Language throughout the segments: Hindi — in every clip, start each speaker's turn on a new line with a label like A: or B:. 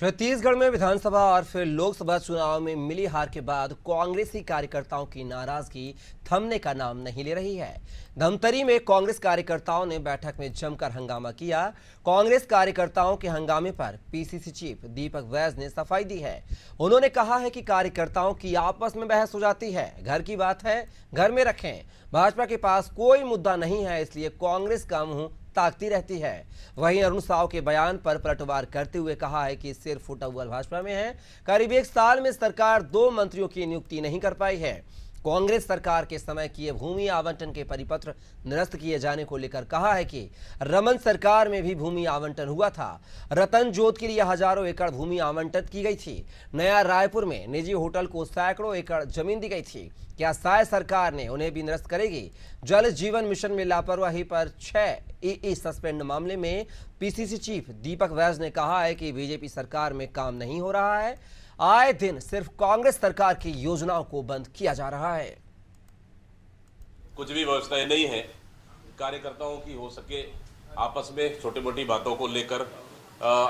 A: छत्तीसगढ़ में विधानसभा और फिर लोकसभा चुनाव में मिली हार के बाद कांग्रेसी कार्यकर्ताओं की नाराजगी थमने का नाम नहीं ले रही है। धमतरी में कांग्रेस कार्यकर्ताओं ने बैठक में जमकर हंगामा किया। कांग्रेस कार्यकर्ताओं के हंगामे पर पीसीसी चीफ दीपक वैद ने सफाई दी है। उन्होंने कहा है कि कार्यकर्ताओं की आपस में बहस हो जाती है, घर की बात है घर में रखें। भाजपा के पास कोई मुद्दा नहीं है, इसलिए कांग्रेस का मुंह ताकती रहती है। वहीं अरुण साव के बयान पर पलटवार करते हुए कहा है कि सिर फुटा हुआ भाजपा में है। करीब एक साल में सरकार 2 मंत्रियों की नियुक्ति नहीं कर पाई है। कांग्रेस सरकार के समय किए भूमि आवंटन के परिपत्र निरस्त किए जाने को लेकर कहा है कि रमन सरकार में भी भूमि आवंटन हुआ था। रतन जोत के लिए हजारों एकड़ भूमि आवंटित की गई थी। नया रायपुर में निजी होटल को सैकड़ों एकड़ जमीन दी गई थी। क्या साय सरकार ने उन्हें भी निरस्त करेगी? जल जीवन मिशन में लापरवाही पर 6 ई सस्पेंड मामले में पीसीसी चीफ दीपक वैद ने कहा है कि बीजेपी सरकार में काम नहीं हो रहा है। आए दिन सिर्फ कांग्रेस सरकार की योजनाओं को बंद किया जा रहा है।
B: कुछ भी व्यवस्थाएं नहीं है। कार्यकर्ताओं की हो सके आपस में छोटी मोटी बातों को लेकर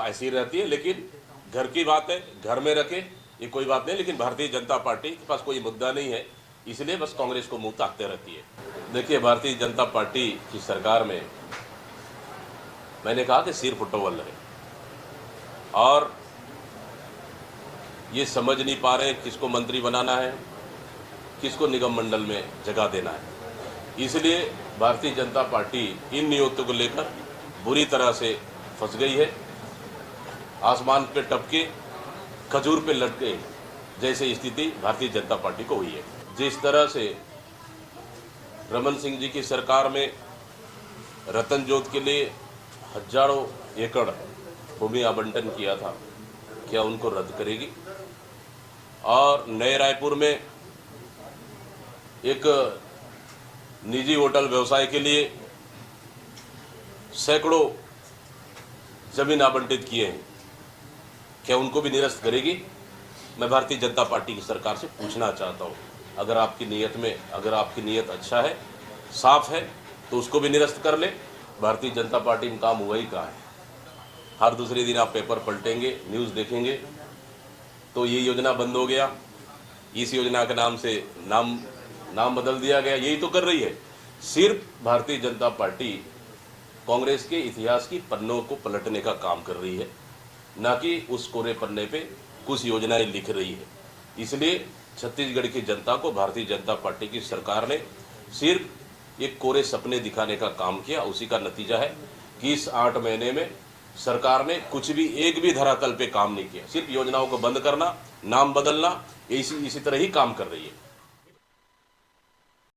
B: ऐसी रहती है, लेकिन घर की बात है घर में रखे, ये कोई बात नहीं। लेकिन भारतीय जनता पार्टी के पास कोई मुद्दा नहीं है, इसलिए बस कांग्रेस को मुंह ताकते रहती है। देखिए, भारतीय जनता पार्टी की सरकार में मैंने कहा कि सिर फुटोवल है और ये समझ नहीं पा रहे किसको मंत्री बनाना है, किसको निगम मंडल में जगह देना है। इसलिए भारतीय जनता पार्टी इन नियुक्तियों को लेकर बुरी तरह से फंस गई है। आसमान पे टपके खजूर पे लटके जैसे स्थिति भारतीय जनता पार्टी को हुई है। जिस तरह से रमन सिंह जी की सरकार में रतन जोत के लिए हजारों एकड़ भूमि आवंटन किया था, क्या उनको रद्द करेगी? और नए रायपुर में एक निजी होटल व्यवसाय के लिए सैकड़ों जमीन आवंटित किए हैं, क्या उनको भी निरस्त करेगी? मैं भारतीय जनता पार्टी की सरकार से पूछना चाहता हूं, अगर आपकी नीयत अच्छा है, साफ है, तो उसको भी निरस्त कर ले। भारतीय जनता पार्टी में काम हुआ ही कहाँ है? हर दूसरे दिन आप पेपर पलटेंगे, न्यूज़ देखेंगे तो ये योजना बंद हो गया, इस योजना के नाम से नाम बदल दिया गया, यही तो कर रही है। सिर्फ भारतीय जनता पार्टी कांग्रेस के इतिहास की पन्नों को पलटने का काम कर रही है, ना कि उस कोरे पन्ने पे कुछ योजनाएं लिख रही है। इसलिए छत्तीसगढ़ की जनता को भारतीय जनता पार्टी की सरकार ने सिर्फ एक कोरे सपने दिखाने का काम किया। उसी का नतीजा है कि इस 8 महीने में सरकार ने कुछ भी एक भी धरातल पे काम नहीं किया। सिर्फ योजनाओं को बंद करना, नाम बदलना, इसी तरह ही काम कर रही है।